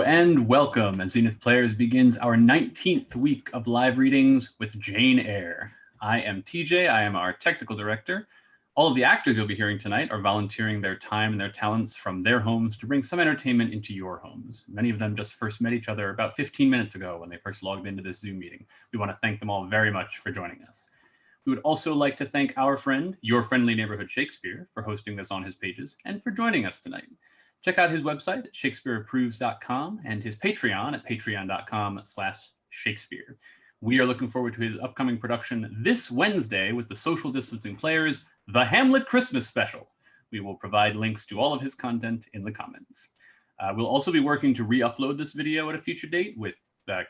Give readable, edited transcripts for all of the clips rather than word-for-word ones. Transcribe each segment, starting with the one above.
And welcome as Zenith Players begins our 19th week of live readings with Jane Eyre. I am TJ, I am our technical director. All of the actors you'll be hearing tonight are volunteering their time and their talents from their homes to bring some entertainment into your homes. Many of them just first met each other about 15 minutes ago when they first logged into this Zoom meeting. We want to thank them all very much for joining us. We would also like to thank our friend, Your Friendly Neighborhood Shakespeare, for hosting this on his pages and for joining us tonight. Check out his website at shakespeareapproves.com and his Patreon at patreon.com/Shakespeare. We are looking forward to his upcoming production this Wednesday with the Social Distancing Players, The Hamlet Christmas Special. We will provide links to all of his content in the comments. We'll also be working to re-upload this video at a future date with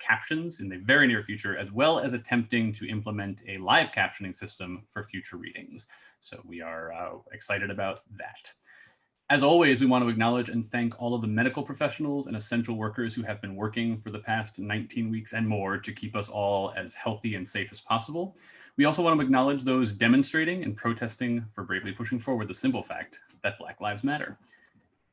captions in the very near future, as well as attempting to implement a live captioning system for future readings. So we are excited about that. As always, we want to acknowledge and thank all of the medical professionals and essential workers who have been working for the past 19 weeks and more to keep us all as healthy and safe as possible. We also want to acknowledge those demonstrating and protesting for bravely pushing forward the simple fact that Black Lives Matter.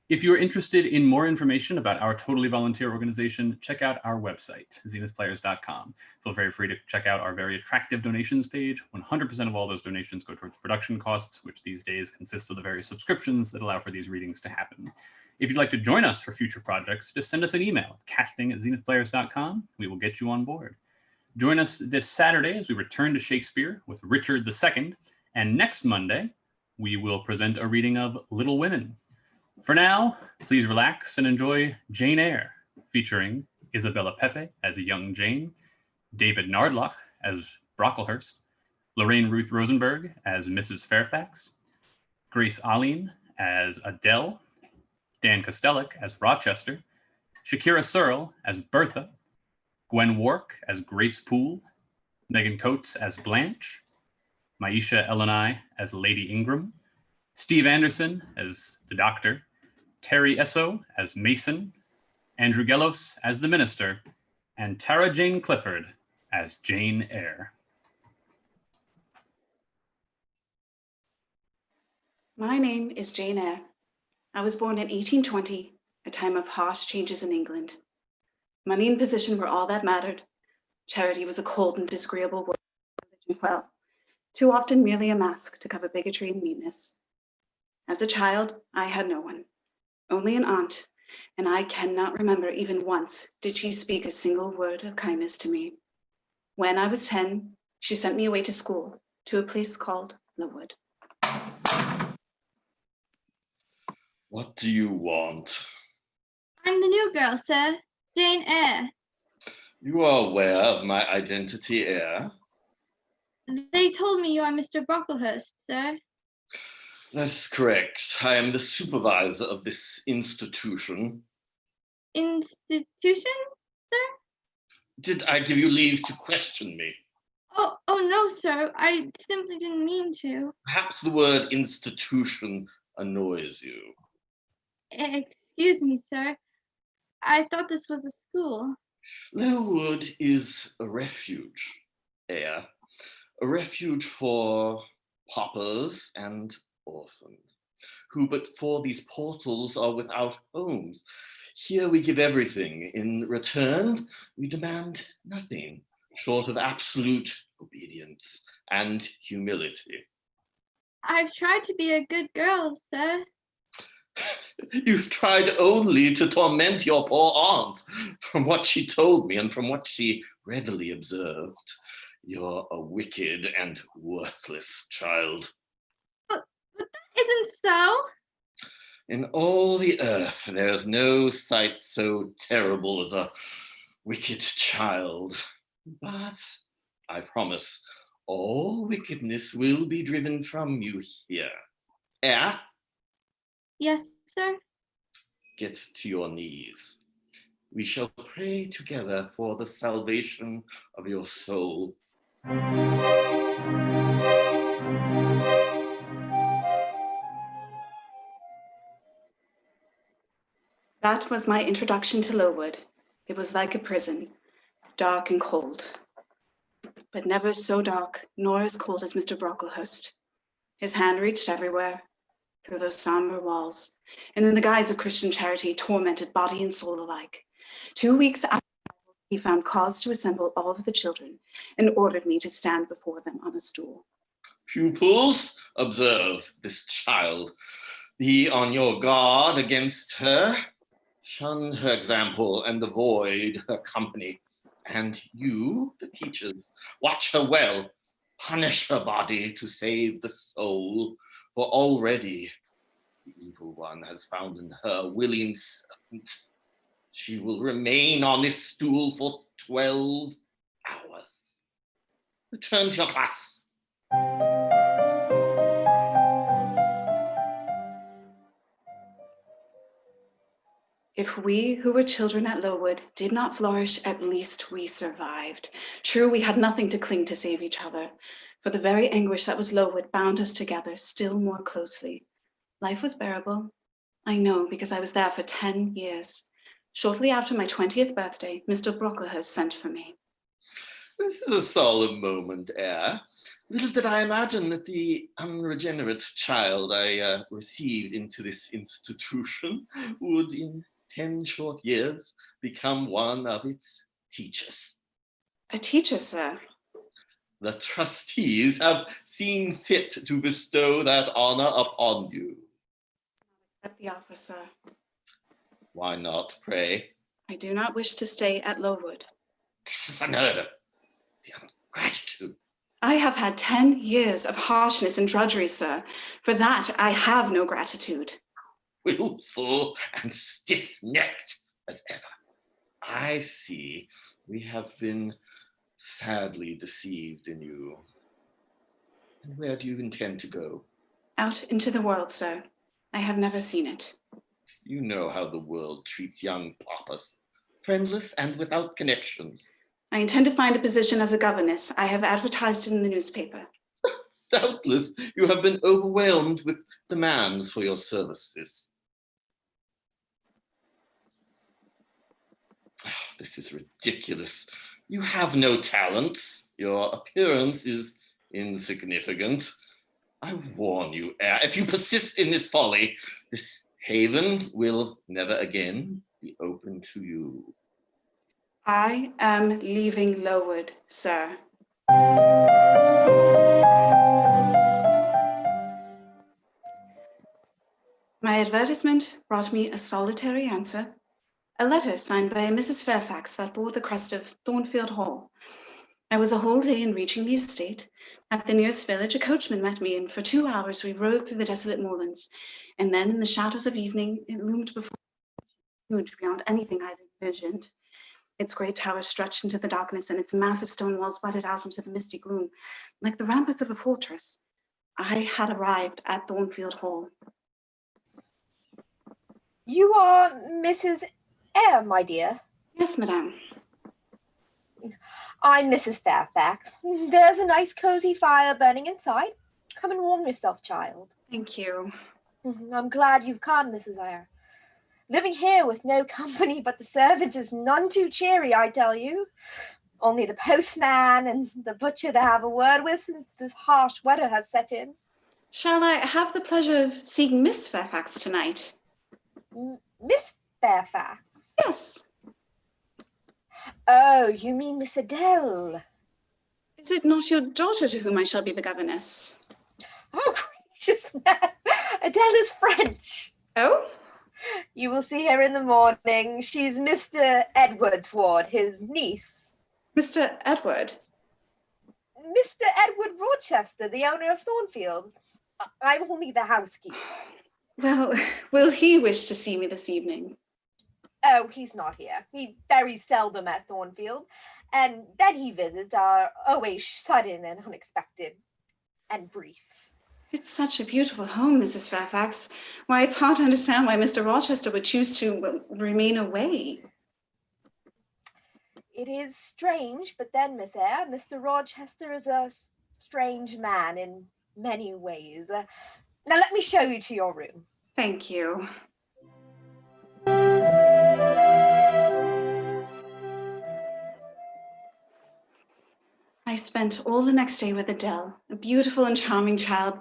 If you're interested in more information about our totally volunteer organization, check out our website, zenithplayers.com. Feel very free to check out our very attractive donations page. 100% of all those donations go towards production costs, which these days consists of the various subscriptions that allow for these readings to happen. If you'd like to join us for future projects, just send us an email, casting@zenithplayers.com. We will get you on board. Join us this Saturday as we return to Shakespeare with Richard II. And next Monday, we will present a reading of Little Women. For now, please relax and enjoy Jane Eyre, featuring Isabella Pepe as a young Jane, David Nardlock as Brocklehurst, Lorraine Ruth Rosenberg as Mrs. Fairfax, Grace Aline as Adele, Dan Kostelik as Rochester, Shakira Searle as Bertha, Gwen Wark as Grace Poole, Megan Coates as Blanche, Maisha Eleni as Lady Ingram, Steve Anderson as the Doctor, Terry Esso as Mason, Andrew Gellos as the Minister, and Tara Jane Clifford as Jane Eyre. My name is Jane Eyre. I was born in 1820, a time of harsh changes in England. Money and position were all that mattered. Charity was a cold and disagreeable word, well, too often merely a mask to cover bigotry and meanness. As a child, I had no one. Only an aunt, and I cannot remember even once did she speak a single word of kindness to me. When I was 10, she sent me away to school, to a place called the Wood. What do you want? I'm the new girl, sir, Jane Eyre. You are aware of my identity, Eyre? They told me you are Mr. Brocklehurst, sir. That's correct. I am the supervisor of this institution. Institution, sir? Did I give you leave to question me? Oh no, sir. I simply didn't mean to. Perhaps the word institution annoys you. Excuse me, sir. I thought this was a school. Lowood is a refuge, Eyre. A refuge for paupers and orphans, who but for these portals are without homes. Here we give everything. In return, we demand nothing short of absolute obedience and humility. I've tried to be a good girl, sir. You've tried only to torment your poor aunt. From what she told me and from what she readily observed, you're a wicked and worthless child. But that isn't so. In all the earth, there is no sight so terrible as a wicked child. But I promise, all wickedness will be driven from you here. Eyre? Yes, sir. Get to your knees. We shall pray together for the salvation of your soul. That was my introduction to Lowood. It was like a prison, dark and cold, but never so dark nor as cold as Mr. Brocklehurst. His hand reached everywhere, through those somber walls, and in the guise of Christian charity tormented body and soul alike, 2 weeks after, he found cause to assemble all of the children and ordered me to stand before them on a stool. Pupils, observe this child. Be on your guard against her. Shun her example and avoid her company. And you, the teachers, watch her well. Punish her body to save the soul, for already the evil one has found in her willing servant. She will remain on this stool for 12 hours. Return to your class. If we who were children at Lowood did not flourish, at least we survived. True, we had nothing to cling to save each other, for the very anguish that was Lowood bound us together still more closely. Life was bearable. I know, because I was there for 10 years. Shortly after my 20th birthday, Mr. Brocklehurst sent for me. This is a solemn moment, Eyre. Little did I imagine that the unregenerate child I received into this institution would, in 10 short years, become one of its teachers. A teacher, sir? The trustees have seen fit to bestow that honor upon you. Accept the offer, sir. Why not, pray? I do not wish to stay at Lowood. This is unheard of. The ingratitude. I have had 10 years of harshness and drudgery, sir. For that, I have no gratitude. Willful and stiff-necked as ever. I see we have been sadly deceived in you. And where do you intend to go? Out into the world, sir. I have never seen it. You know how the world treats young papas, friendless and without connections. I intend to find a position as a governess. I have advertised it in the newspaper. Doubtless you have been overwhelmed with demands for your services. Oh, this is ridiculous. You have no talents. Your appearance is insignificant. I warn you, Eyre, if you persist in this folly, this haven will never again be open to you. I am leaving Lowood, sir. My advertisement brought me a solitary answer, a letter signed by Mrs. Fairfax that bore the crest of Thornfield Hall. I was a whole day in reaching the estate. At the nearest village, a coachman met me, and for 2 hours we rode through the desolate moorlands. And then, in the shadows of evening, it loomed before me, huge beyond anything I'd envisioned. Its great towers stretched into the darkness, and its massive stone walls butted out into the misty gloom, like the ramparts of a fortress. I had arrived at Thornfield Hall. You are Mrs. Eyre, my dear? Yes, madame. I'm Mrs. Fairfax. There's a nice cozy fire burning inside. Come and warm yourself, child. Thank you. I'm glad you've come, Mrs. Eyre. Living here with no company but the servants is none too cheery, I tell you. Only the postman and the butcher to have a word with since this harsh weather has set in. Shall I have the pleasure of seeing Miss Fairfax tonight? Miss Fairfax? Yes. Oh, you mean Miss Adele? Is it not your daughter to whom I shall be the governess? Oh, gracious, no. Adele is French. Oh? You will see her in the morning. She's Mr. Edward's ward, his niece. Mr. Edward? Mr. Edward Rochester, the owner of Thornfield. I'm only the housekeeper. Well, will he wish to see me this evening? Oh, he's not here. He very seldom at Thornfield, and that he visits are always sudden and unexpected and brief. It's such a beautiful home, Mrs. Fairfax. Why, it's hard to understand why Mr. Rochester would choose to remain away. It is strange, but then, Miss Eyre, Mr. Rochester is a strange man in many ways. Now let me show you to your room. Thank you. I spent all the next day with Adele, a beautiful and charming child.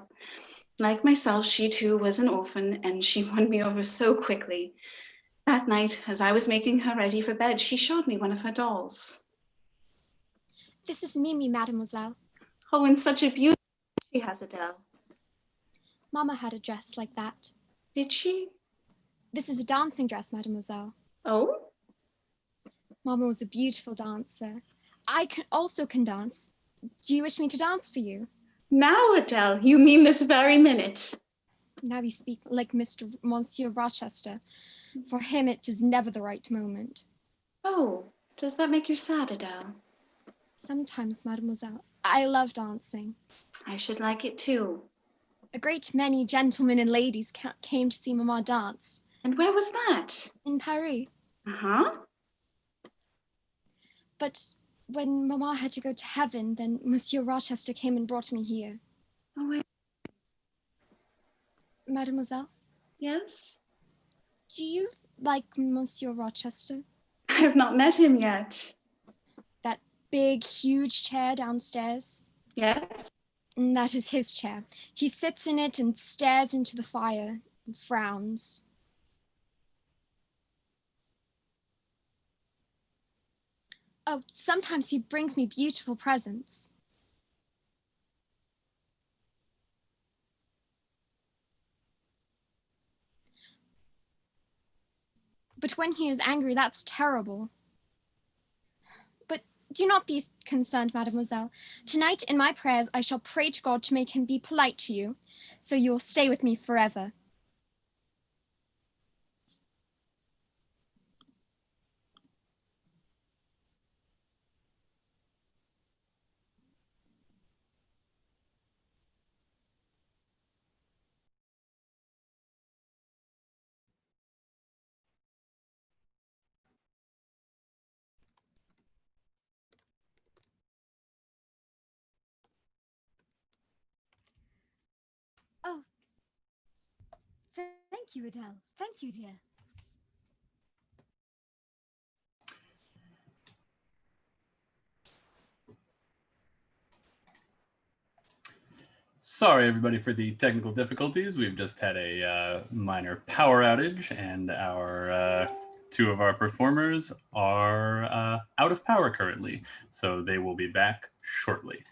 Like myself, she too was an orphan, and she won me over so quickly. That night, as I was making her ready for bed, she showed me one of her dolls. This is Mimi, mademoiselle. Oh, and such a beauty she has, Adele. Mama had a dress like that. Did she? This is a dancing dress, mademoiselle. Oh? Mama was a beautiful dancer. I also can dance. Do you wish me to dance for you? Now, Adele, you mean this very minute? Now you speak like Monsieur Rochester. For him, it is never the right moment. Oh, does that make you sad, Adele? Sometimes, mademoiselle, I love dancing. I should like it too. A great many gentlemen and ladies came to see Mama dance. And where was that? In Paris. Uh-huh. But when Mama had to go to heaven, then Monsieur Rochester came and brought me here. Oh, wait. Mademoiselle, Yes? do you like Monsieur Rochester? I have not met him yet. That big, huge chair downstairs? Yes? And that is his chair. He sits in it and stares into the fire and frowns. Oh, sometimes he brings me beautiful presents. But when he is angry, that's terrible. But do not be concerned, mademoiselle. Tonight in my prayers, I shall pray to God to make him be polite to you, so you will stay with me forever. Oh, thank you, Adele. Thank you, dear. Sorry, everybody, for the technical difficulties. We've just had a minor power outage, and our two of our performers are out of power currently, so they will be back shortly.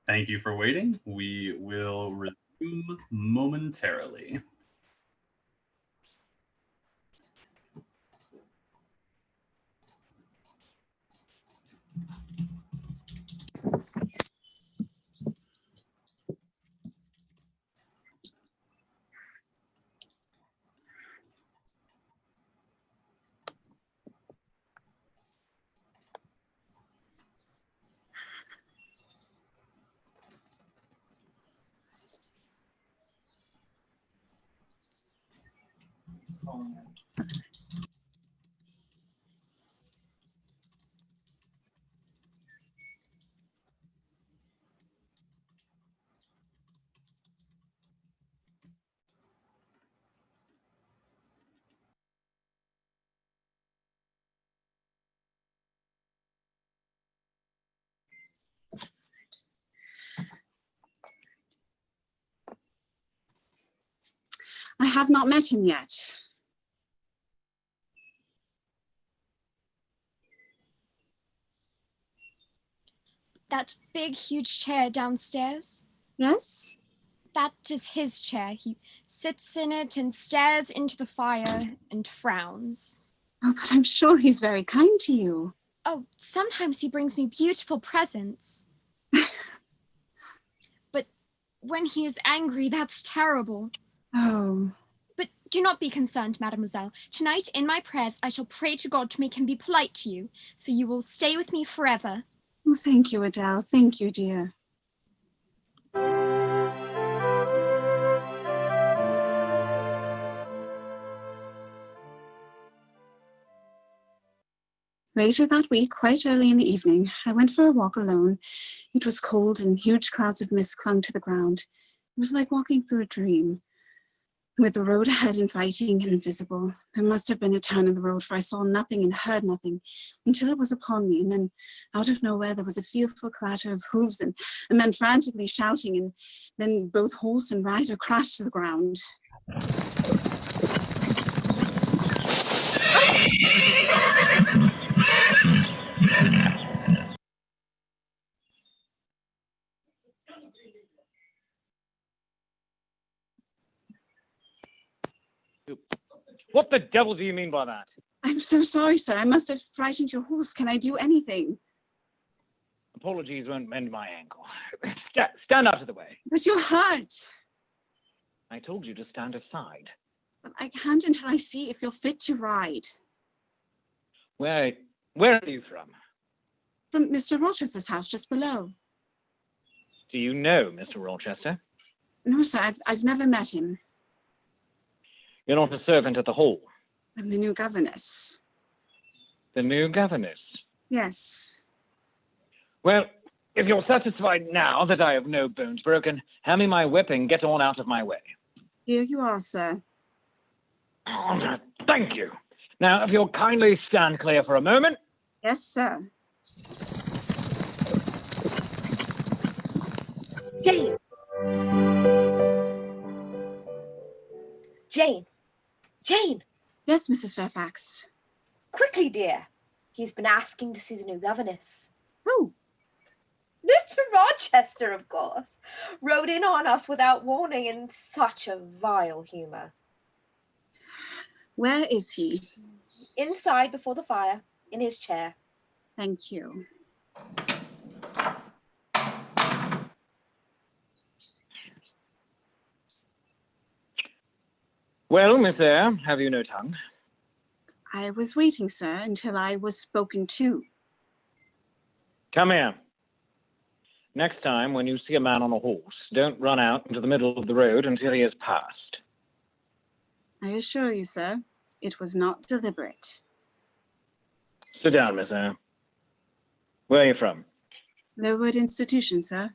Thank you for waiting. We will resume momentarily. I have not met him yet. That big, huge chair downstairs? Yes? That is his chair. He sits in it and stares into the fire and frowns. Oh, but I'm sure he's very kind to you. Oh, sometimes he brings me beautiful presents. But when he is angry, that's terrible. Oh. But do not be concerned, mademoiselle. Tonight, in my prayers, I shall pray to God to make him be polite to you, so you will stay with me forever. Oh, thank you, Adele. Thank you, dear. Later that week, quite early in the evening, I went for a walk alone. It was cold and huge clouds of mist clung to the ground. It was like walking through a dream. With the road ahead inviting and invisible, there must have been a turn in the road, for I saw nothing and heard nothing until it was upon me. And then out of nowhere, there was a fearful clatter of hooves and men frantically shouting, and then both horse and rider crashed to the ground. What the devil do you mean by that? I'm so sorry, sir. I must have frightened your horse. Can I do anything? Apologies won't mend my ankle. Stand out of the way. But you're hurt. I told you to stand aside. But I can't until I see if you're fit to ride. Where are you from? From Mr. Rochester's house just below. Do you know Mr. Rochester? No, sir. I've never met him. You're not a servant at the hall. I'm the new governess. The new governess? Yes. Well, if you're satisfied now that I have no bones broken, hand me my whip and get on out of my way. Here you are, sir. Oh, thank you. Now, if you'll kindly stand clear for a moment. Yes, sir. Jane! Jane! Jane! Yes, Mrs. Fairfax. Quickly, dear. He's been asking to see the new governess. Oh, Mr. Rochester, of course, rode in on us without warning in such a vile humor. where is he? Inside before the fire, in his chair. Thank you. Well, Miss Eyre, have you no tongue? I was waiting, sir, until I was spoken to. Come here. Next time, when you see a man on a horse, don't run out into the middle of the road until he has passed. I assure you, sir, it was not deliberate. Sit down, Miss Eyre. Where are you from? Lowood Institution, sir.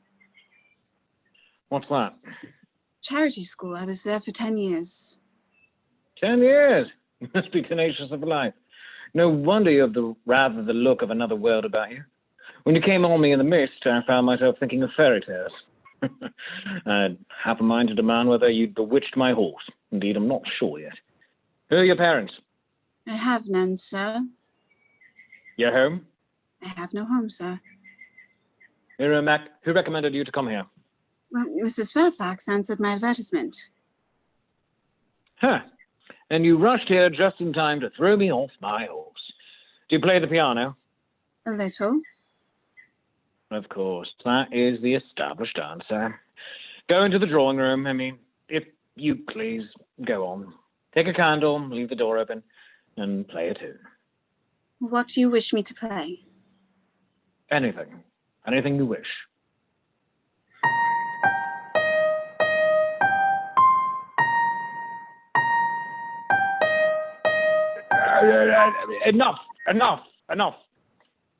What's that? Charity school. I was there for 10 years. 10 years. You must be tenacious of life. No wonder you have rather the look of another world about you. When you came on me in the mist, I found myself thinking of fairy tales. I had half a mind to demand whether you'd bewitched my horse. Indeed, I'm not sure yet. Who are your parents? I have none, sir. Your home? I have no home, sir. Who recommended you to come here? Well, Mrs. Fairfax answered my advertisement. Huh. And you rushed here just in time to throw me off my horse. Do you play the piano? A little. Of course. That is the established answer. Go into the drawing room. If you please, go on. Take a candle, leave the door open, and play a tune. What do you wish me to play? Anything. Anything you wish. Enough.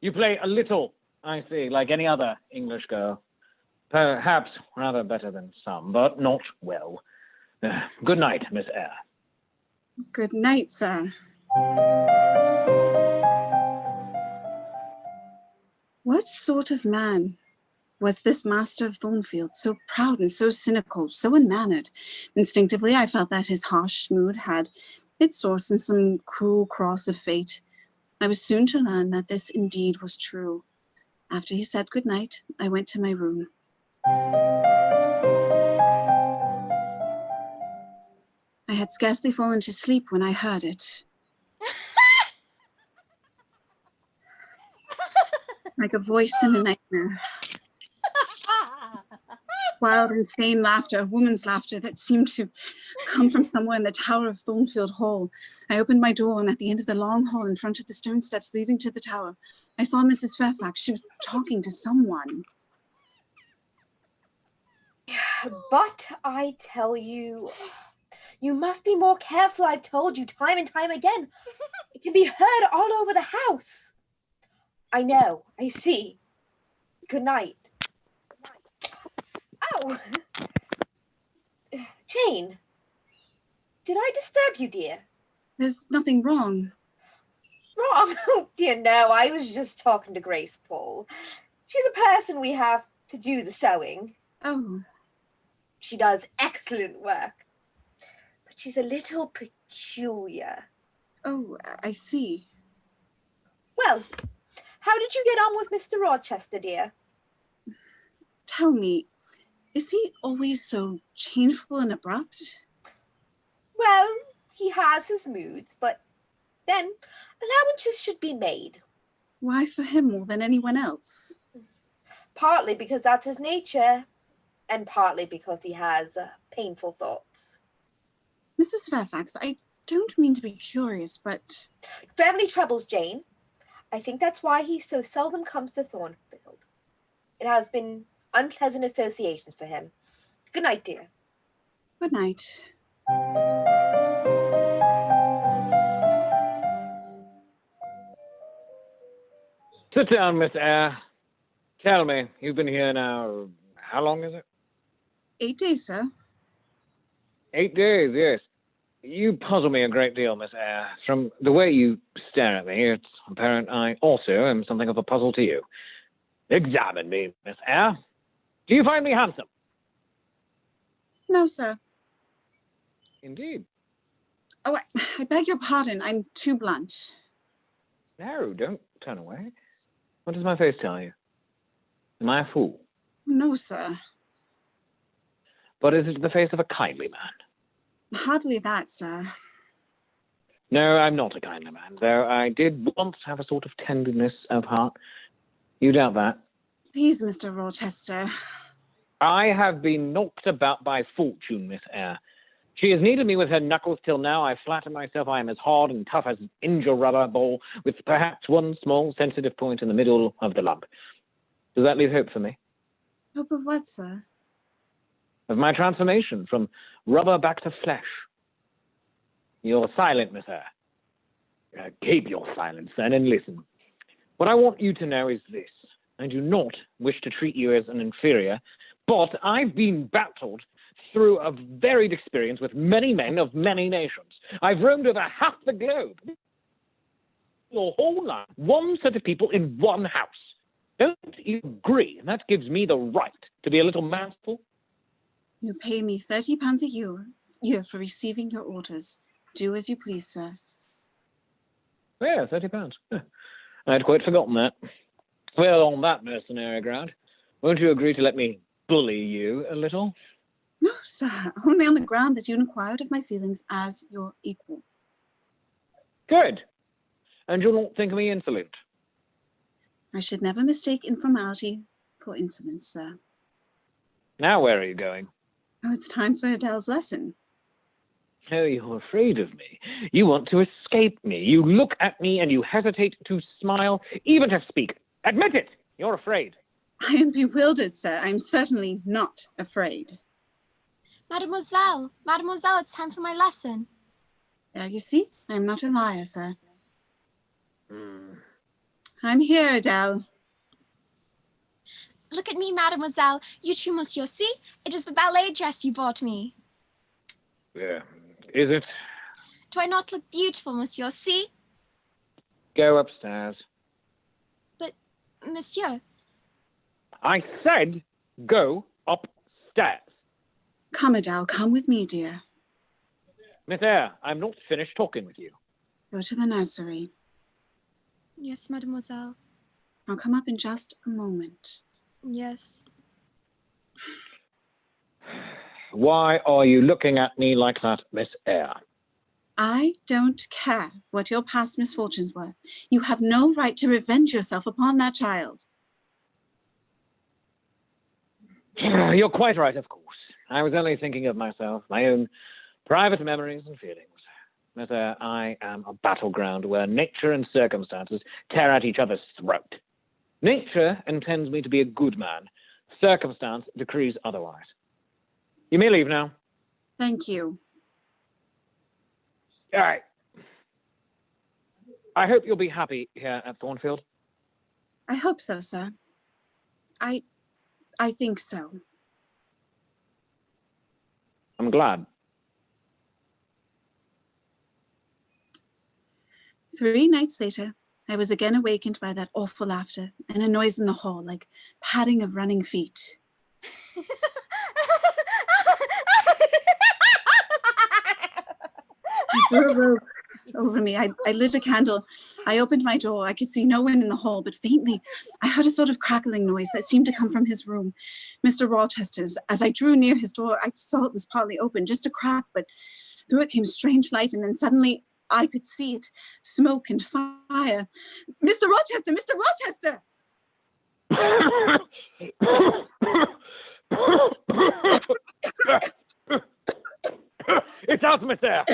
You play a little, I see, like any other English girl. Perhaps rather better than some, but not well. Good night, Miss Eyre. Good night, sir. What sort of man was this master of Thornfield, so proud and so cynical, so unmannered? Instinctively, I felt that his harsh mood had its source in some cruel cross of fate. I was soon to learn that this indeed was true. After he said good night, I went to my room. I had scarcely fallen to sleep when I heard it. Like a voice in a nightmare. Wild, insane laughter, woman's laughter that seemed to come from somewhere in the tower of Thornfield Hall. I opened my door, and at the end of the long hall in front of the stone steps leading to the tower, I saw Mrs. Fairfax. She was talking to someone. But I tell you, you must be more careful. I've told you time and time again. It can be heard all over the house. I know, I see. Good night. Oh! Jane, did I disturb you, dear? There's nothing wrong. Wrong? Oh, dear, no, I was just talking to Grace Paul. She's a person we have to do the sewing. Oh. She does excellent work. But she's a little peculiar. Oh, I see. Well, how did you get on with Mr. Rochester, dear? Tell me, is he always so changeful and abrupt? Well, he has his moods, but then allowances should be made. Why for him more than anyone else? Partly because that's his nature, and partly because he has painful thoughts. Mrs. Fairfax, I don't mean to be curious, but... Family troubles, Jane. I think that's why he so seldom comes to Thornfield. It has been unpleasant associations for him. Good night, dear. Good night. Sit down, Miss Eyre. Tell me, you've been here now, how long is it? 8 days, sir. 8 days, yes. You puzzle me a great deal, Miss Eyre. From the way you stare at me, it's apparent I also am something of a puzzle to you. Examine me, Miss Eyre. Do you find me handsome? No, sir. Indeed. Oh, I beg your pardon. I'm too blunt. No, don't turn away. What does my face tell you? Am I a fool? No, sir. But is it the face of a kindly man? Hardly that, sir. No, I'm not a kindly man, though I did once have a sort of tenderness of heart. You doubt that? Please, Mr. Rochester. I have been knocked about by fortune, Miss Eyre. She has kneaded me with her knuckles till now. I flatter myself I am as hard and tough as an india rubber ball, with perhaps one small sensitive point in the middle of the lump. Does that leave hope for me? Hope of what, sir? Of my transformation from rubber back to flesh. You're silent, Miss Eyre. Keep your silence, then, and listen. What I want you to know is this. I do not wish to treat you as an inferior, but I've been battled through a varied experience with many men of many nations. I've roamed over half the globe. Your whole life, one set of people in one house. Don't you agree? And that gives me the right to be a little manful. You pay me £30 a year for receiving your orders. Do as you please, sir. Yeah, £30. I'd quite forgotten that. Well, on that mercenary ground, won't you agree to let me bully you a little? No, sir. Only on the ground that you inquired of my feelings as your equal. Good. And you'll not think me insolent? I should never mistake informality for insolence, sir. Now where are you going? Oh, it's time for Adele's lesson. Oh, you're afraid of me. You want to escape me. You look at me and you hesitate to smile, even to speak. Admit it! You're afraid. I am bewildered, sir. I'm certainly not afraid. Mademoiselle, it's time for my lesson. You see, I'm not a liar, sir. I'm here, Adele. Look at me, mademoiselle. You too, monsieur. See? It is the ballet dress you bought me. Yeah. Is it? Do I not look beautiful, monsieur? See? Go upstairs. But, monsieur, I said go upstairs. Come, Adele, come with me, dear. Miss Eyre, I'm not finished talking with you. Go to the nursery. yes, mademoiselle. I'll come up in just a moment. Yes. Why are you looking at me like that, Miss Eyre? I don't care what your past misfortunes were. You have no right to revenge yourself upon that child. You're quite right, of course. I was only thinking of myself, my own private memories and feelings. Miss Eyre, I am a battleground where nature and circumstances tear at each other's throat. Nature intends me to be a good man. Circumstance decrees otherwise. You may leave now. Thank you. All right. I hope you'll be happy here at Thornfield. I hope so, sir. I think so. I'm glad. 3 nights later, I was again awakened by that awful laughter and a noise in the hall, like padding of running feet. I threw a rope over me. I lit a candle. I opened my door. I could see no one in the hall, but faintly, I heard a sort of crackling noise that seemed to come from his room, Mr. Rochester's. As I drew near his door, I saw it was partly open, just a crack, but through it came strange light, and then suddenly I could see it, smoke and fire. Mr. Rochester! Mr. Rochester! It's out, Miss Eyre.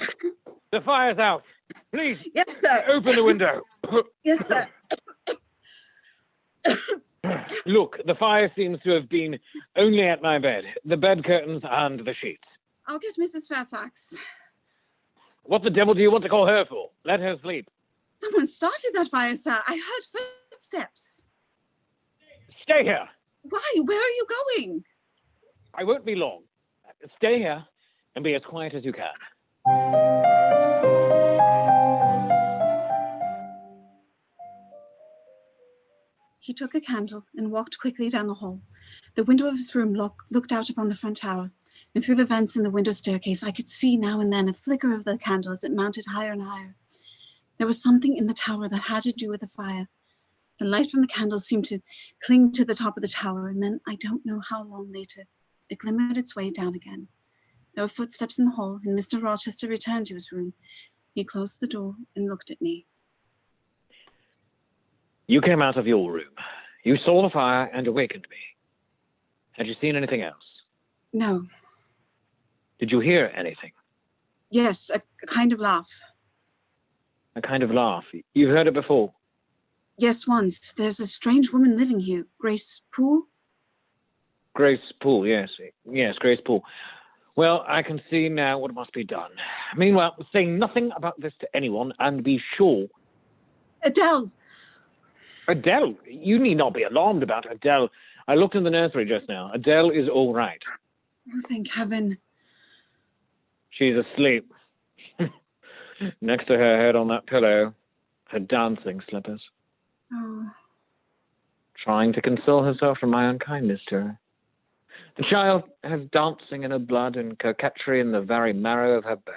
The fire's out. Please, Yes, sir. open the window. Yes, sir. Look, the fire seems to have been only at my bed, the bed curtains and the sheets. I'll get Mrs. Fairfax. What the devil do you want to call her for? Let her sleep. Someone started that fire, sir. I heard footsteps. Stay here. Why? Where are you going? I won't be long. Stay here and be as quiet as you can. He took a candle and walked quickly down the hall. The window of his room looked out upon the front tower, and through the vents in the window staircase, I could see now and then a flicker of the candle as it mounted higher and higher. There was something in the tower that had to do with the fire. The light from the candle seemed to cling to the top of the tower, and then, I don't know how long later, it glimmered its way down again. There were footsteps in the hall, and Mr. Rochester returned to his room. He closed the door and looked at me. You came out of your room. You saw the fire and awakened me. Had you seen anything else? No. Did you hear anything? Yes, a kind of laugh. A kind of laugh. You've heard it before? Yes, once. There's a strange woman living here, Grace Poole. Grace Poole, yes. Yes, Grace Poole. Well, I can see now what must be done. Meanwhile, say nothing about this to anyone and be sure. Adele! Adele? You need not be alarmed about Adele. I looked in the nursery just now. Adele is all right. Oh, thank heaven. She's asleep. Next to her head on that pillow, her dancing slippers. Oh, Trying to console herself for my unkindness to her. The child has dancing in her blood and coquetry in the very marrow of her bones.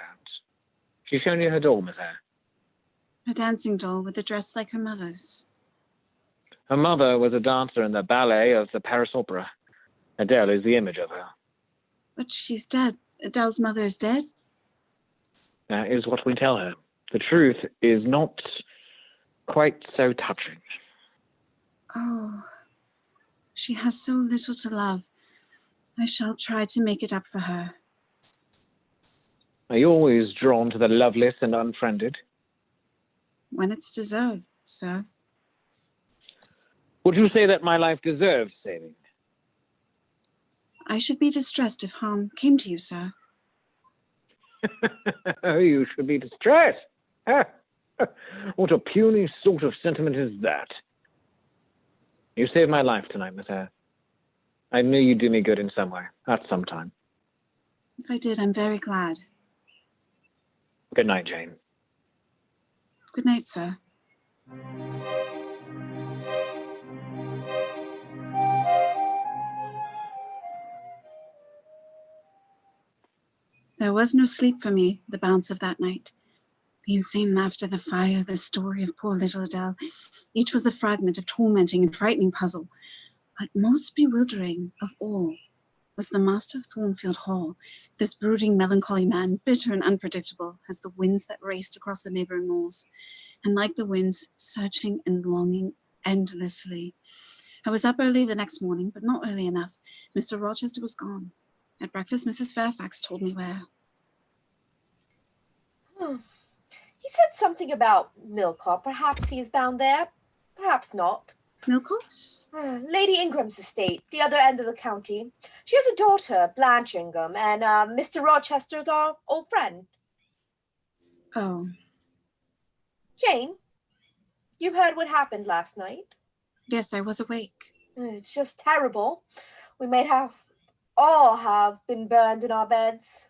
She's shown you her doll, Miss Eyre. a dancing doll with a dress like her mother's. Her mother was a dancer in the ballet of the Paris Opera. Adele is the image of her. But she's dead. Adele's mother is dead? That is what we tell her. The truth is not quite so touching. Oh, she has so little to love. I shall try to make it up for her. Are you always drawn to the loveless and unfriended? When it's deserved, sir. Would you say that my life deserves saving? I should be distressed if harm came to you, sir. You should be distressed. What a puny sort of sentiment is that? You saved my life tonight, Miss Eyre. I knew you'd do me good in some way, at some time. If I did, I'm very glad. Good night, Jane. Good night, sir. There was no sleep for me, the balance of that night. The insane laughter, the fire, the story of poor little Adele. Each was a fragment of tormenting and frightening puzzle. But most bewildering of all was the master of Thornfield Hall, this brooding, melancholy man, bitter and unpredictable as the winds that raced across the neighboring moors, and like the winds, searching and longing endlessly. I was up early the next morning, but not early enough. Mr. Rochester was gone. At breakfast, Mrs. Fairfax told me where. He said something about Millcote. Perhaps he is bound there. Perhaps not. Millcote? Lady Ingram's estate, the other end of the county. She has a daughter, Blanche Ingram, and Mr. Rochester's our old friend. Oh. Jane, you heard what happened last night? Yes, I was awake. It's just terrible. We may all have been burned in our beds.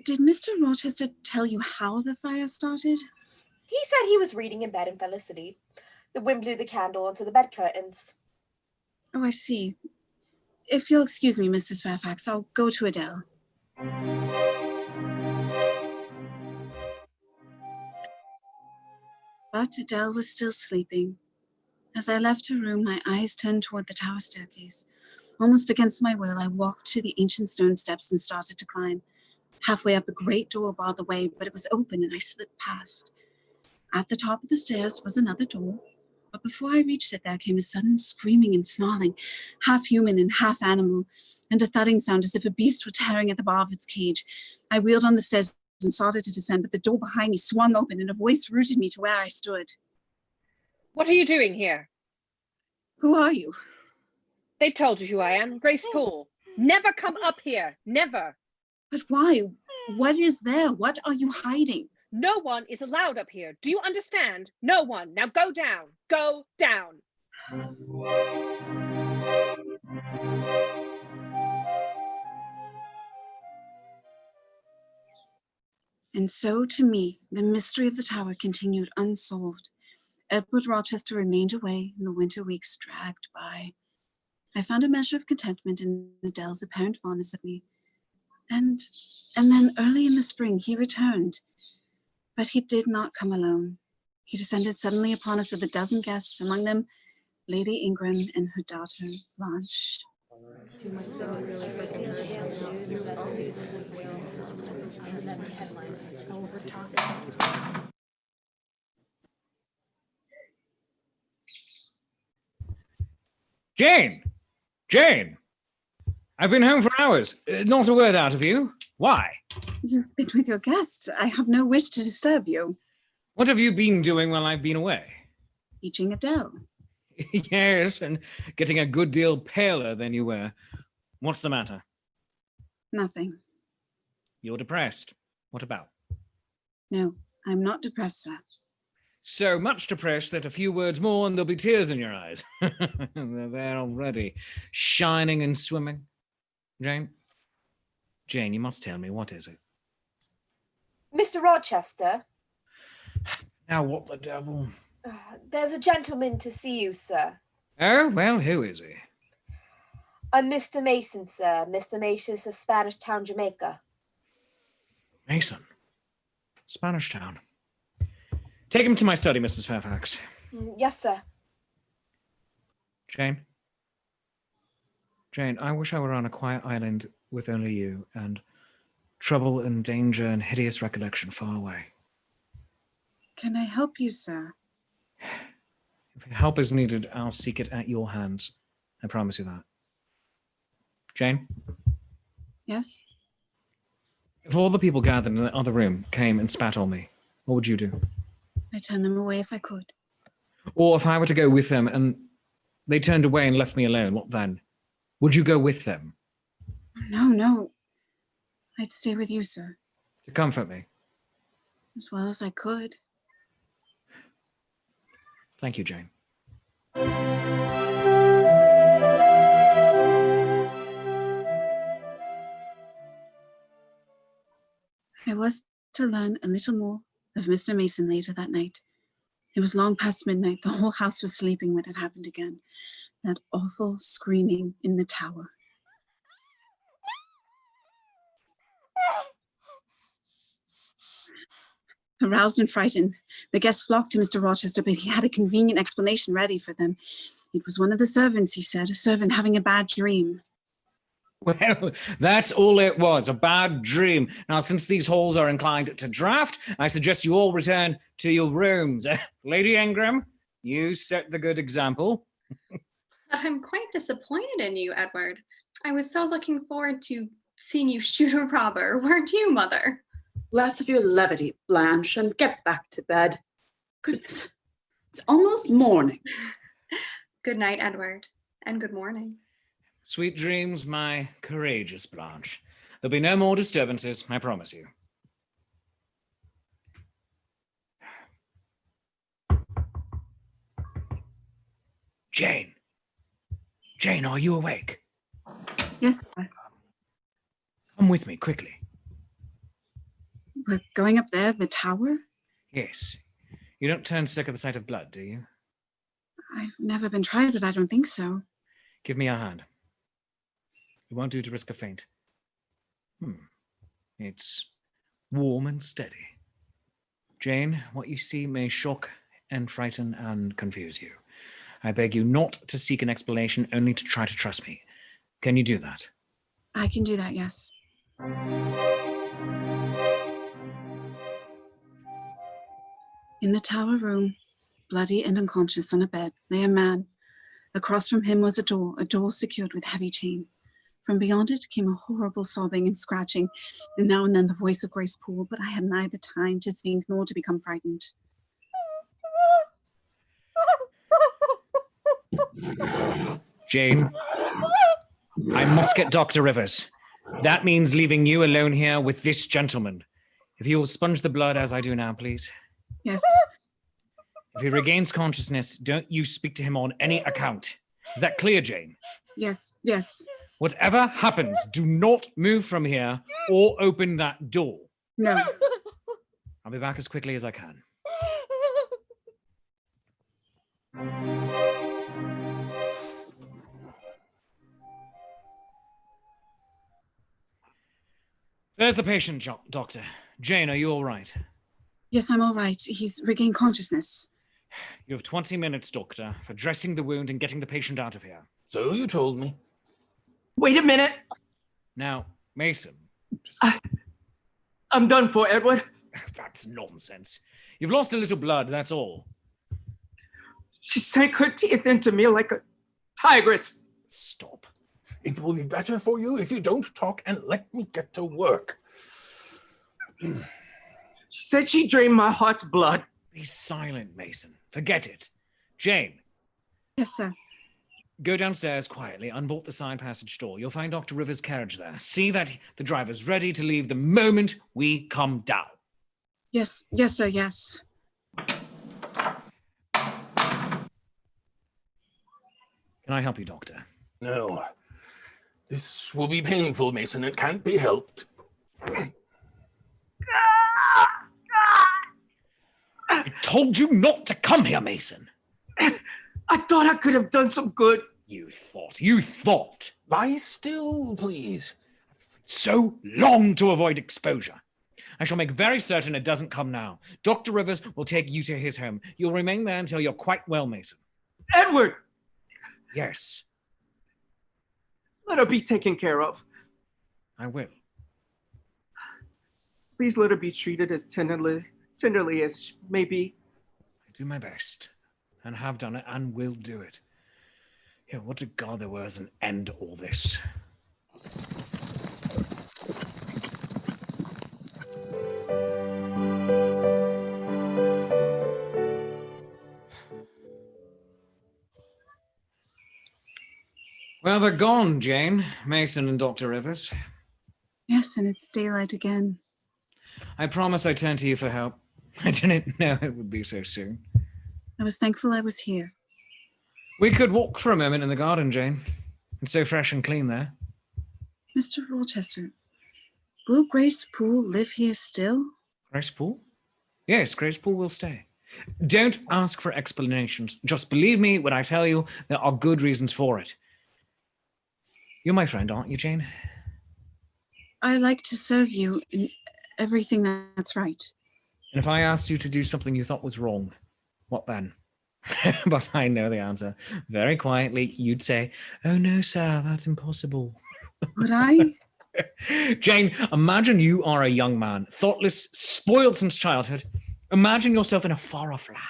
Did Mr. Rochester tell you how the fire started? He said he was reading in bed and fell asleep. The wind blew the candle into the bed curtains. Oh, I see. If you'll excuse me, Mrs. Fairfax, I'll go to Adele. But Adele was still sleeping. As I left her room, my eyes turned toward the tower staircase. Almost against my will, I walked to the ancient stone steps and started to climb. Halfway up, a great door barred the way, but it was open and I slipped past. At the top of the stairs was another door, but before I reached it, there came a sudden screaming and snarling, half human and half animal, and a thudding sound as if a beast were tearing at the bar of its cage. I wheeled on the stairs and started to descend, but the door behind me swung open and a voice rooted me to where I stood. What are you doing here? Who are you? They told you who I am, Grace Poole. Never come up here, never. But why? What is there? What are you hiding? No one is allowed up here. Do you understand? No one. Now go down. Go down. And so, to me, the mystery of the tower continued unsolved. Edward Rochester remained away, and the winter weeks dragged by. I found a measure of contentment in Adele's apparent fondness of me. And then early in the spring, he returned. But he did not come alone. He descended suddenly upon us with a dozen guests, among them Lady Ingram and her daughter, Blanche. Jane! Jane! I've been home for hours. Not a word out of you. Why? You've been with your guests. I have no wish to disturb you. What have you been doing while I've been away? Teaching Adele. Yes, and getting a good deal paler than you were. What's the matter? Nothing. You're depressed. What about? No, I'm not depressed, sir. So much depressed that a few words more and there'll be tears in your eyes. They're there already, shining and swimming. Jane? Jane, you must tell me, what is it? Mr. Rochester? Now what the devil? There's a gentleman to see you, sir. Oh, well, who is he? I'm Mr. Mason, sir. Mr. Mason of Spanish Town, Jamaica. Mason? Spanish Town. Take him to my study, Mrs. Fairfax. Yes, sir. Jane? Jane, I wish I were on a quiet island with only you, and trouble and danger and hideous recollection far away. Can I help you, sir? If help is needed, I'll seek it at your hands. I promise you that. Jane? Yes? If all the people gathered in the other room came and spat on me, what would you do? I'd turn them away if I could. Or if I were to go with them and they turned away and left me alone, what then? Would you go with them? No. I'd stay with you, sir. To comfort me? As well as I could. Thank you, Jane. I was to learn a little more of Mr. Mason later that night. It was long past midnight. The whole house was sleeping when it happened again. That awful screaming in the tower. Aroused and frightened, the guests flocked to Mr. Rochester, but he had a convenient explanation ready for them. It was one of the servants, he said, a servant having a bad dream. Well, that's all it was, a bad dream. Now, since these halls are inclined to draft, I suggest you all return to your rooms. Lady Ingram, you set the good example. I'm quite disappointed in you, Edward. I was so looking forward to seeing you shoot a robber, weren't you, Mother? Less of your levity, Blanche, and get back to bed. Goodness, it's almost morning. Good night, Edward, and good morning. Sweet dreams, my courageous Blanche. There'll be no more disturbances, I promise you. Jane. Jane, are you awake? Yes, sir. Come with me, quickly. We're going up there, the tower? Yes. You don't turn sick at the sight of blood, do you? I've never been tried, but I don't think so. Give me your hand. It won't do to risk a faint. It's warm and steady. Jane, what you see may shock and frighten and confuse you. I beg you not to seek an explanation, only to try to trust me. Can you do that? I can do that, yes. In the tower room, bloody and unconscious on a bed, lay a man. Across from him was a door secured with heavy chain. From beyond it came a horrible sobbing and scratching, and now and then the voice of Grace Poole, but I had neither time to think nor to become frightened. Jane, I must get Dr. Rivers. That means leaving you alone here with this gentleman. If you will sponge the blood as I do now, please. Yes. If he regains consciousness, don't you speak to him on any account. Is that clear, Jane? Yes, yes. Whatever happens, do not move from here or open that door. No. I'll be back as quickly as I can. There's the patient, Doctor. Jane, are you all right? Yes, I'm all right. He's regained consciousness. You have 20 minutes, Doctor, for dressing the wound and getting the patient out of here. So you told me. Wait a minute. Now, Mason. I'm done for, Edward. That's nonsense. You've lost a little blood, that's all. She sank her teeth into me like a tigress. Stop. It will be better for you if you don't talk and let me get to work. She said she drained my heart's blood. Be silent, Mason. Forget it. Jane. Yes, sir. Go downstairs quietly, unbolt the side passage door. You'll find Dr. Rivers' carriage there. See that the driver's ready to leave the moment we come down. Yes, yes, sir, yes. Can I help you, Doctor? No. This will be painful, Mason. It can't be helped. I told you not to come here, Mason. I thought I could have done some good. You thought. Lie still, please. So long to avoid exposure. I shall make very certain it doesn't come now. Dr. Rivers will take you to his home. You'll remain there until you're quite well, Mason. Edward! Yes. Let her be taken care of. I will. Please let her be treated as tenderly as may be. I do my best, and have done it, and will do it. Yeah, what to God there was an end to all this. Well, they're gone, Jane, Mason and Dr. Rivers. Yes, and it's daylight again. I promise I turn to you for help. I didn't know it would be so soon. I was thankful I was here. We could walk for a moment in the garden, Jane. It's so fresh and clean there. Mr. Rochester, will Grace Poole live here still? Grace Poole? Yes, Grace Poole will stay. Don't ask for explanations. Just believe me when I tell you there are good reasons for it. You're my friend, aren't you, Jane? I like to serve you in everything that's right. And if I asked you to do something you thought was wrong, what then? But I know the answer. Very quietly, you'd say, "Oh no, sir, that's impossible." Would I? Jane, imagine you are a young man, thoughtless, spoiled since childhood. Imagine yourself in a far-off land.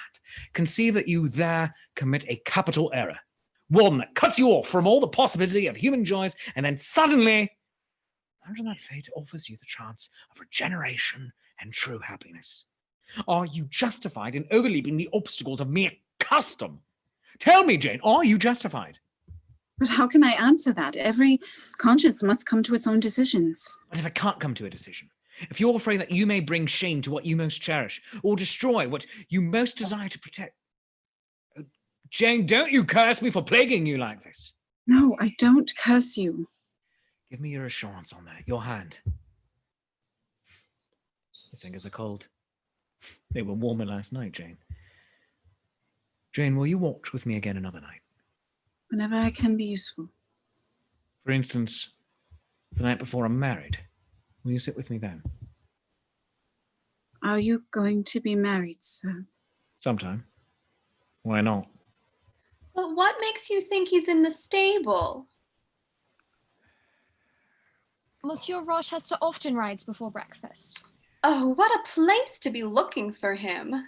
Conceive that you there commit a capital error, one that cuts you off from all the possibility of human joys, and then suddenly, imagine that fate offers you the chance of regeneration and true happiness. Are you justified in overleaping the obstacles of mere custom? Tell me, Jane, are you justified? But how can I answer that? Every conscience must come to its own decisions. But if it can't come to a decision, if you're afraid that you may bring shame to what you most cherish, or destroy what you most desire to protect, Jane, don't you curse me for plaguing you like this. No, I don't curse you. Give me your assurance on that, your hand. Your fingers are cold. They were warmer last night, Jane. Jane, will you watch with me again another night? Whenever I can be useful. For instance, the night before I'm married. Will you sit with me then? Are you going to be married, sir? Sometime. Why not? But what makes you think he's in the stable? Monsieur Rochester often rides before breakfast. Oh, what a place to be looking for him.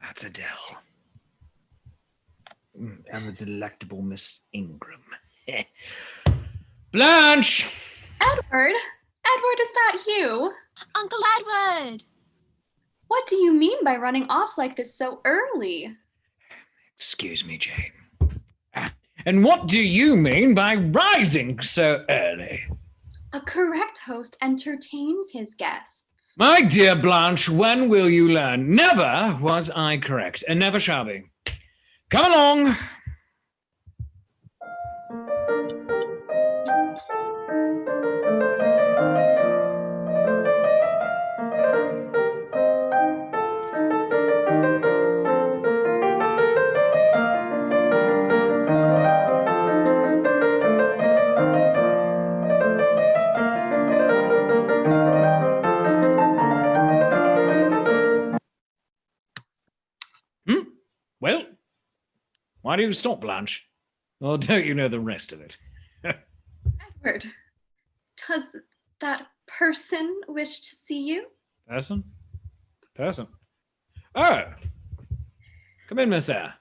That's Adele. And the delectable Miss Ingram. Blanche! Edward? Edward, is that you? Uncle Edward! What do you mean by running off like this so early? Excuse me, Jane. And what do you mean by rising so early? A correct host entertains his guests. My dear Blanche, when will you learn? Never was I correct, and never shall be. Come along. Well, why do you stop, Blanche? Or don't you know the rest of it? Edward, does that person wish to see you? Person? Person. Oh. Come in, Miss Eyre.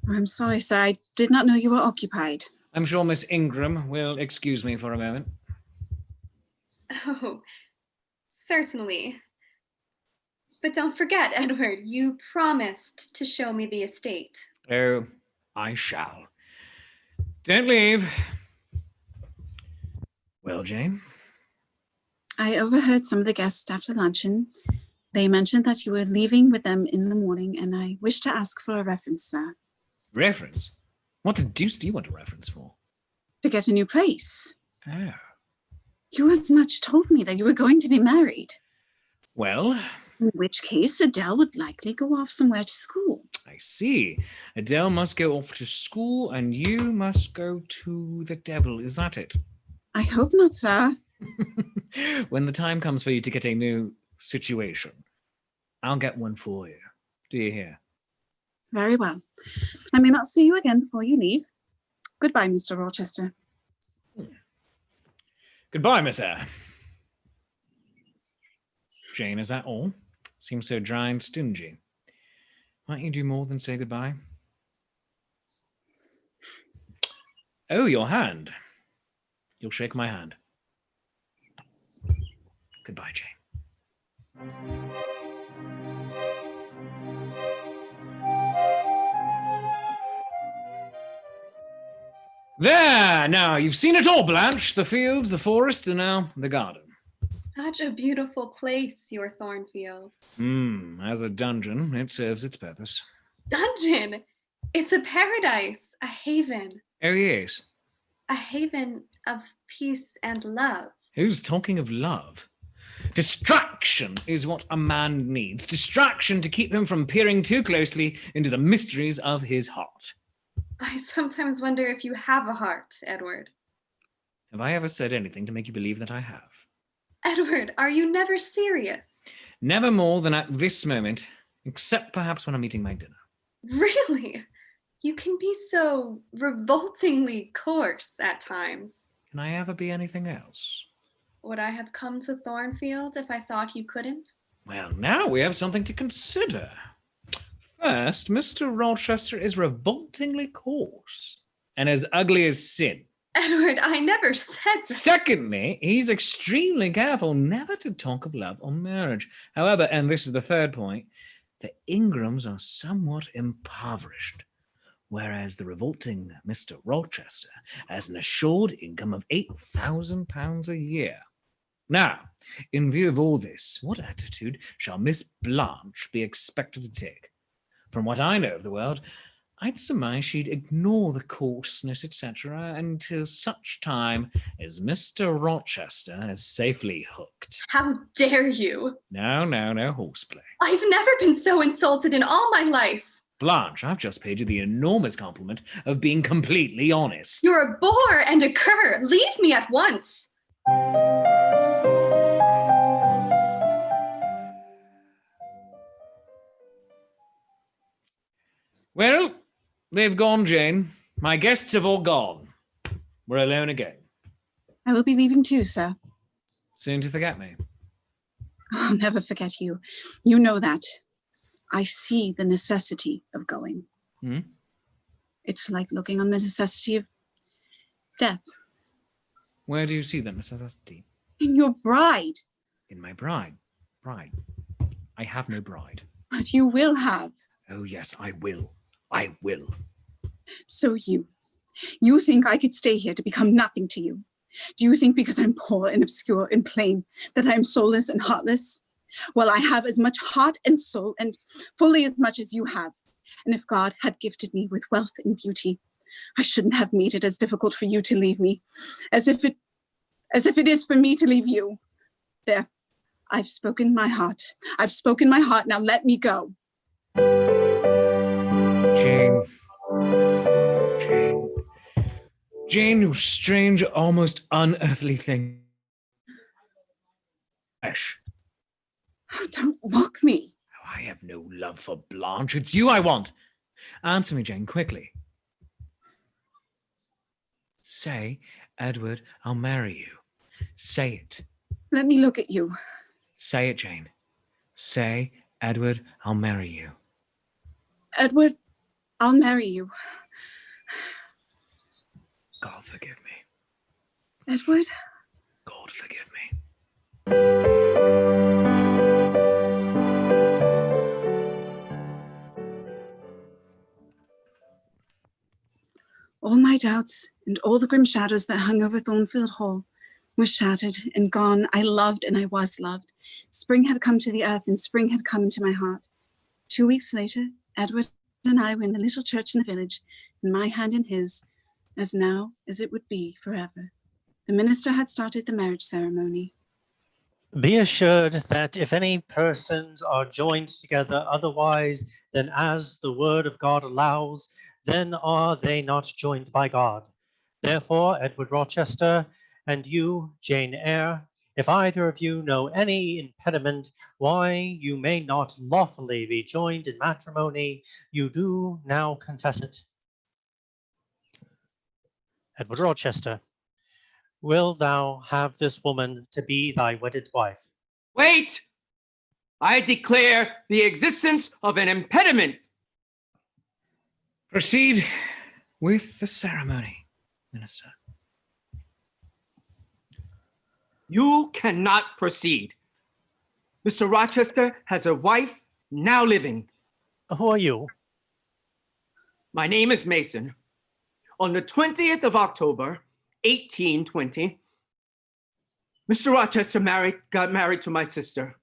I'm sorry, sir. I did not know you were occupied. I'm sure Miss Ingram will excuse me for a moment. Oh, certainly. But don't forget, Edward, you promised to show me the estate. Oh, I shall. Don't leave. Well, Jane? I overheard some of the guests after luncheon. They mentioned that you were leaving with them in the morning, and I wish to ask for a reference, sir. Reference? What the deuce do you want a reference for? To get a new place. Oh. You as much told me that you were going to be married. Well? In which case, Adele would likely go off somewhere to school. I see. Adele must go off to school, and you must go to the devil. Is that it? I hope not, sir. When the time comes for you to get a new situation, I'll get one for you. Do you hear? Very well. I may not see you again before you leave. Goodbye, Mr. Rochester. Goodbye, Miss Eyre. Jane, is that all? Seems so dry and stingy. Might you do more than say goodbye? Oh, your hand. You'll shake my hand. Goodbye, Jane. There! Now, you've seen it all, Blanche. The fields, the forest, and now the garden. Such a beautiful place, your Thornfields. As a dungeon, it serves its purpose. dungeon. It's a paradise, a haven. Oh, yes. A haven of peace and love. Who's talking of love? Distraction is what a man needs. Distraction to keep him from peering too closely into the mysteries of his heart. I sometimes wonder if you have a heart, Edward. Have I ever said anything to make you believe that I have? Edward, are you never serious? Never more than at this moment, except perhaps when I'm eating my dinner. Really? You can be so revoltingly coarse at times. Can I ever be anything else? Would I have come to Thornfield if I thought you couldn't? Well, now we have something to consider. First, Mr. Rochester is revoltingly coarse and as ugly as sin. Edward, I never said that. Secondly, he's extremely careful never to talk of love or marriage. However, and this is the third point, the Ingrams are somewhat impoverished, whereas the revolting Mr. Rochester has an assured income of £8,000 a year. Now, in view of all this, what attitude shall Miss Blanche be expected to take? From what I know of the world, I'd surmise she'd ignore the coarseness, etc., until such time as Mr. Rochester is safely hooked. How dare you? No horseplay. I've never been so insulted in all my life. Blanche, I've just paid you the enormous compliment of being completely honest. You're a bore and a cur. Leave me at once. Well, they've gone, Jane. My guests have all gone. We're alone again. I will be leaving too, sir. Soon to forget me. I'll never forget you. You know that. I see the necessity of going. Hmm? It's like looking on the necessity of death. Where do you see that necessity? In your bride. In my bride. Bride. I have no bride. But you will have. Oh, yes, I will. I will. So you think I could stay here to become nothing to you? Do you think because I'm poor and obscure and plain that I'm soulless and heartless? Well, I have as much heart and soul and fully as much as you have. And if God had gifted me with wealth and beauty, I shouldn't have made it as difficult for you to leave me as if it is for me to leave you. There, I've spoken my heart. I've spoken my heart. Now let me go. Jane, you strange, almost unearthly thing. Oh, don't mock me. I have no love for Blanche. It's you I want. Answer me, Jane, quickly. Say, Edward, I'll marry you. Say it. Let me look at you. Say it, Jane. Say, Edward, I'll marry you. Edward, I'll marry you. God forgive me. Edward? God forgive me. All my doubts and all the grim shadows that hung over Thornfield Hall were shattered and gone. I loved and I was loved. Spring had come to the earth and spring had come into my heart. 2 weeks later, Edward and I were in the little church in the village, and my hand in his, as now as it would be forever. The minister had started the marriage ceremony. Be assured that if any persons are joined together otherwise than as the word of God allows, then are they not joined by God. Therefore, Edward Rochester, and you, Jane Eyre, if either of you know any impediment why you may not lawfully be joined in matrimony, you do now confess it. Edward Rochester, wilt thou have this woman to be thy wedded wife? Wait! I declare the existence of an impediment. Proceed with the ceremony, Minister. You cannot proceed. Mr. Rochester has a wife now living. Who are you? My name is Mason. On the 20th of October, 1820, Mr. Rochester got married to my sister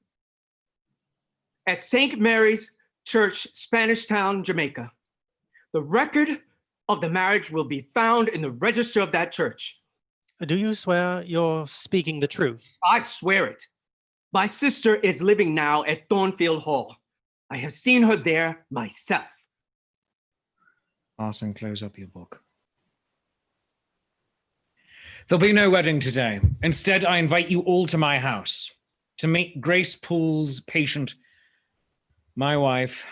at St. Mary's Church, Spanish Town, Jamaica. The record of the marriage will be found in the register of that church. Do you swear you're speaking the truth? I swear it. My sister is living now at Thornfield Hall. I have seen her there myself. Parson, close up your book. There'll be no wedding today. Instead, I invite you all to my house to meet Grace Poole's patient, my wife,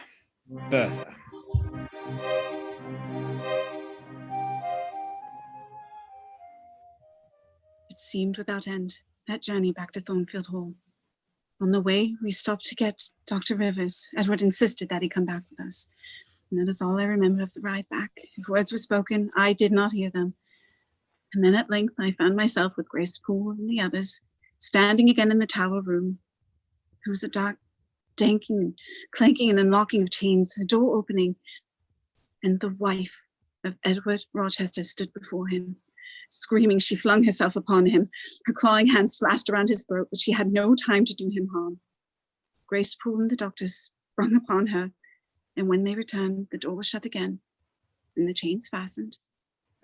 Bertha. It seemed without end, that journey back to Thornfield Hall. On the way, we stopped to get Dr. Rivers. Edward insisted that he come back with us. And that is all I remember of the ride back. If words were spoken, I did not hear them. And then at length, I found myself with Grace Poole and the others, standing again in the tower room. There was a dark danking and clanking and unlocking of chains, a door opening, and the wife of Edward Rochester stood before him. Screaming, she flung herself upon him. Her clawing hands flashed around his throat, but she had no time to do him harm. Grace Poole and the doctors sprung upon her, and when they returned, the door was shut again, and the chains fastened.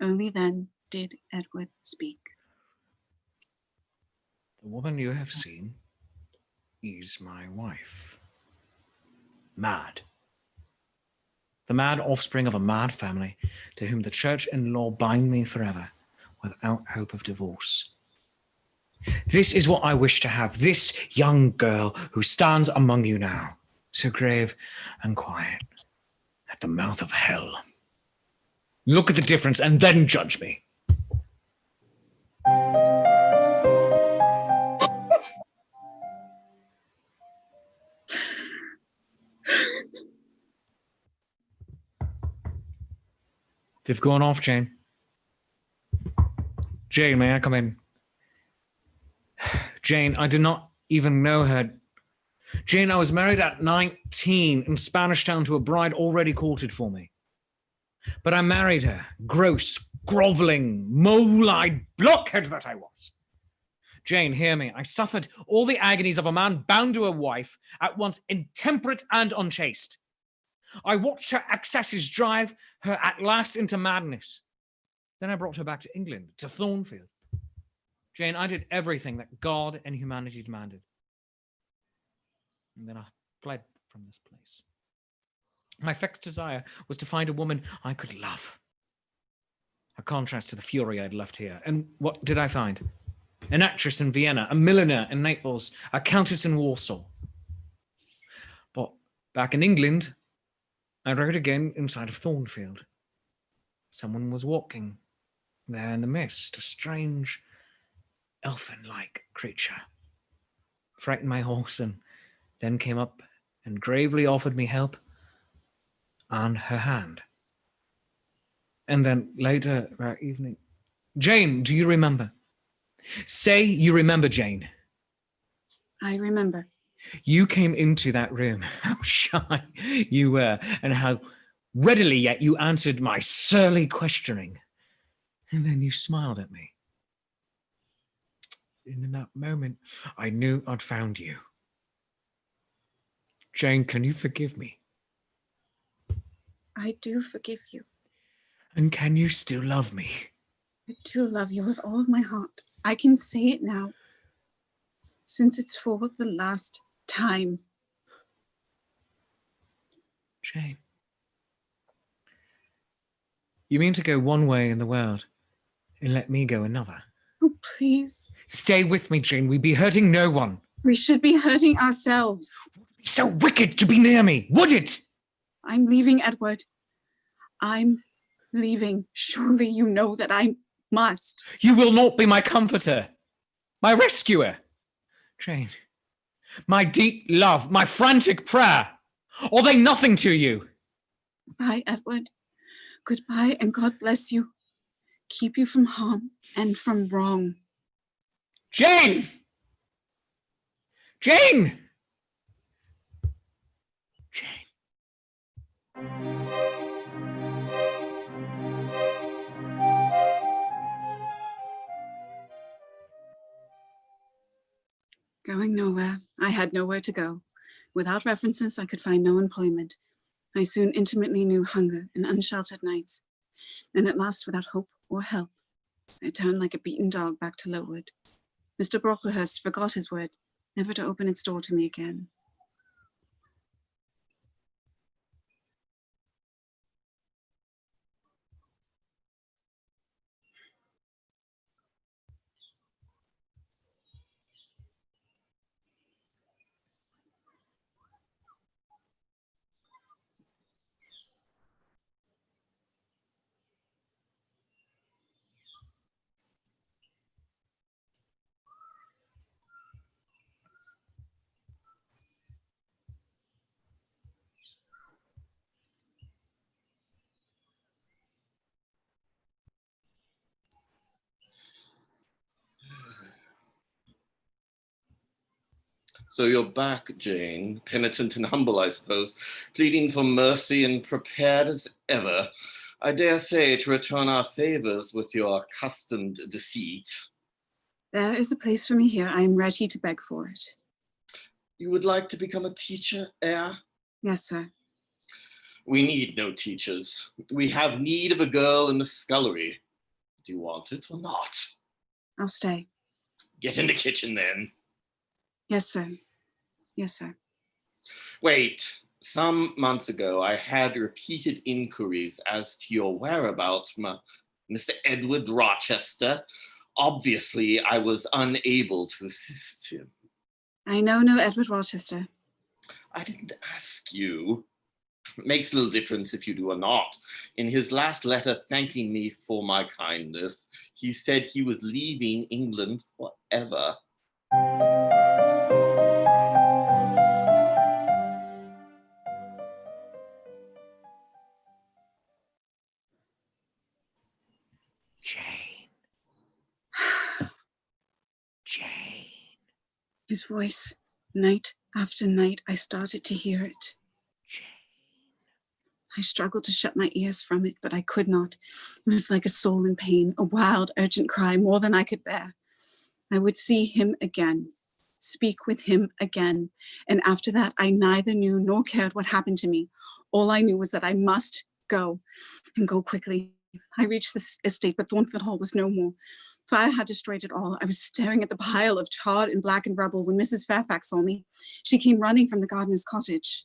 Only then did Edward speak. The woman you have seen is my wife. Mad. The mad offspring of a mad family to whom the church and law bind me forever, without hope of divorce. This is what I wish to have, this young girl who stands among you now, so grave and quiet, at the mouth of hell. Look at the difference and then judge me. They've gone off, Jane. Jane, may I come in? Jane, I do not even know her. Jane, I was married at 19 in Spanish Town to a bride already courted for me. But I married her, gross, groveling, mole-eyed blockhead that I was. Jane, hear me. I suffered all the agonies of a man bound to a wife, at once intemperate and unchaste. I watched her excesses drive her at last into madness. Then I brought her back to England, to Thornfield. Jane, I did everything that God and humanity demanded. And then I fled from this place. My fixed desire was to find a woman I could love. A contrast to the fury I'd left here. And what did I find? An actress in Vienna, a milliner in Naples, a countess in Warsaw. But back in England, I rode again inside of Thornfield. Someone was walking there in the mist, a strange, elfin-like creature. Frightened my horse and then came up and gravely offered me help and her hand. And then later that evening, Jane, do you remember? Say you remember, Jane. I remember. You came into that room, how shy you were, and how readily yet you answered my surly questioning. And then you smiled at me. And in that moment, I knew I'd found you. Jane, can you forgive me? I do forgive you. And can you still love me? I do love you with all of my heart. I can say it now, since it's for the last time. Jane, you mean to go one way in the world and let me go another? Oh, please. Stay with me, Jane. We'd be hurting no one. We should be hurting ourselves. It's so wicked to be near me, would it? I'm leaving, Edward. I'm leaving. Surely you know that I must. You will not be my comforter, my rescuer. Jane, my deep love, my frantic prayer, are they nothing to you? Bye, Edward. Goodbye, and God bless you. Keep you from harm and from wrong. Jane! Jane! Going nowhere. I had nowhere to go. Without references, I could find no employment. I soon intimately knew hunger and unsheltered nights. And at last, without hope or help, I turned like a beaten dog back to Lowood. Mr. Brocklehurst forgot his word, never to open its door to me again. So you're back, Jane, penitent and humble, I suppose, pleading for mercy and prepared as ever, I dare say, to return our favors with your accustomed deceit. There is a place for me here. I am ready to beg for it. You would like to become a teacher, Eyre? Yes, sir. We need no teachers. We have need of a girl in the scullery. Do you want it or not? I'll stay. Get in the kitchen, then. Yes, sir. Yes, sir. Wait, some months ago, I had repeated inquiries as to your whereabouts from Mr. Edward Rochester. Obviously, I was unable to assist him. I know no Edward Rochester. I didn't ask you. It makes little difference if you do or not. In his last letter thanking me for my kindness, he said he was leaving England forever. Jane. Jane. His voice, night after night, I started to hear it. Jane. I struggled to shut my ears from it, but I could not. It was like a soul in pain, a wild, urgent cry, more than I could bear. I would see him again, speak with him again. And after that, I neither knew nor cared what happened to me. All I knew was that I must go, and go quickly. I reached this estate, but Thornfield Hall was no more. Fire had destroyed it all. I was staring at the pile of charred and blackened rubble when Mrs. Fairfax saw me. She came running from the gardener's cottage.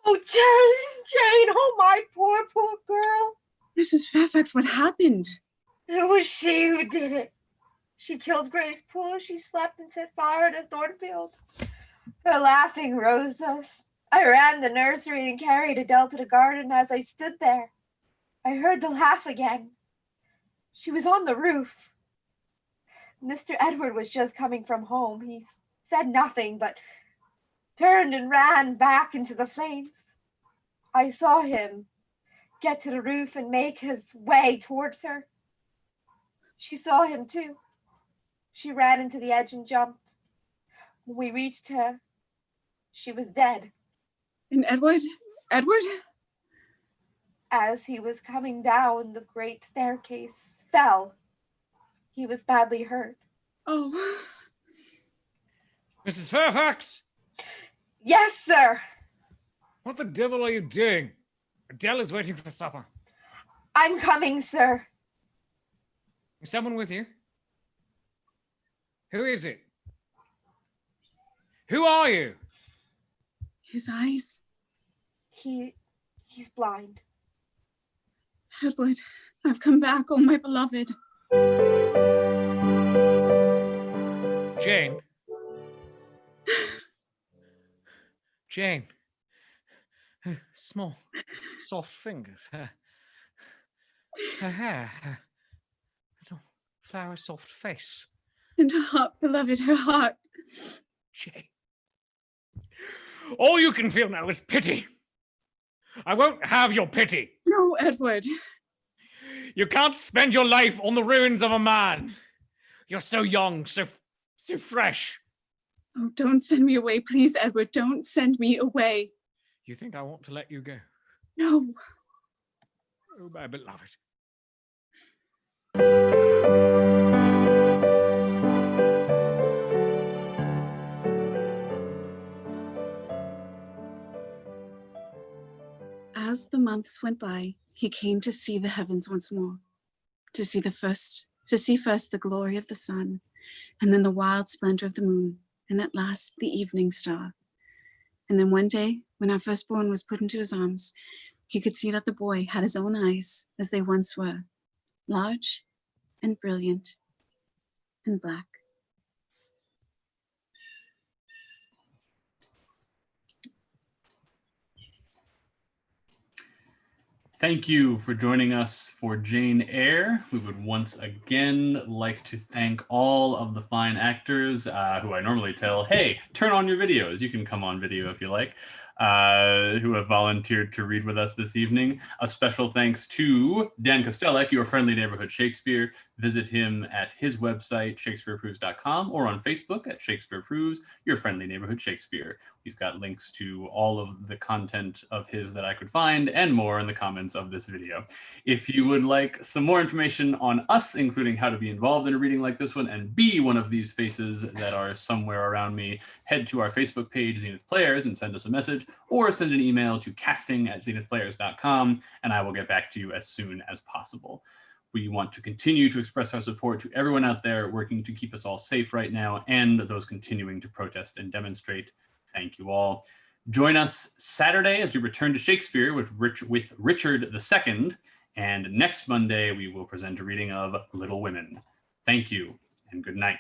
Oh, Jane, oh my poor girl. Mrs. Fairfax, what happened? It was she who did it. She killed Grace Poole. She slept and set fire to Thornfield. Her laughing roused us. I ran the nursery and carried Adele to the garden. As I stood there, I heard the laugh again. She was on the roof. Mr. Edward was just coming from home. He said nothing, but turned and ran back into the flames. I saw him get to the roof and make his way towards her. She saw him too. She ran into the edge and jumped. When we reached her, she was dead. And Edward? As he was coming down the great staircase, fell. He was badly hurt. Oh. Mrs. Fairfax! Yes, sir. What the devil are you doing? Adele is waiting for supper. I'm coming, sir. Is someone with you? Who is it? Who are you? His eyes. He's blind. Edward, I've come back, oh my beloved. Jane. Jane. Her small, soft fingers. Her hair. Her little flower soft face. And her heart, beloved, her heart. Jane. All you can feel now is pity. I won't have your pity. No, Edward. You can't spend your life on the ruins of a man. You're so young, so fresh. Oh, don't send me away, please, Edward. Don't send me away. You think I want to let you go? No. Oh, my beloved. as the months went by, he came to see the heavens once more, to see first the glory of the sun, and then the wild splendor of the moon, and at last the evening star. And then one day, when our firstborn was put into his arms, he could see that the boy had his own eyes as they once were, large and brilliant and black. Thank you for joining us for Jane Eyre. We would once again like to thank all of the fine actors who I normally tell, hey, turn on your videos. You can come on video if you like, who have volunteered to read with us this evening. A special thanks to Dan Kostelek, your friendly neighborhood Shakespeare. Visit him at his website, shakespeareproves.com, or on Facebook at Shakespeare Proves, your friendly neighborhood Shakespeare. We've got links to all of the content of his that I could find and more in the comments of this video. If you would like some more information on us, including how to be involved in a reading like this one and be one of these faces that are somewhere around me, head to our Facebook page, Zenith Players, and send us a message, or send an email to casting@zenithplayers.com, and I will get back to you as soon as possible. We want to continue to express our support to everyone out there working to keep us all safe right now, and those continuing to protest and demonstrate. Thank you all. Join us Saturday as we return to Shakespeare with Richard II, and next Monday we will present a reading of Little Women. Thank you and good night.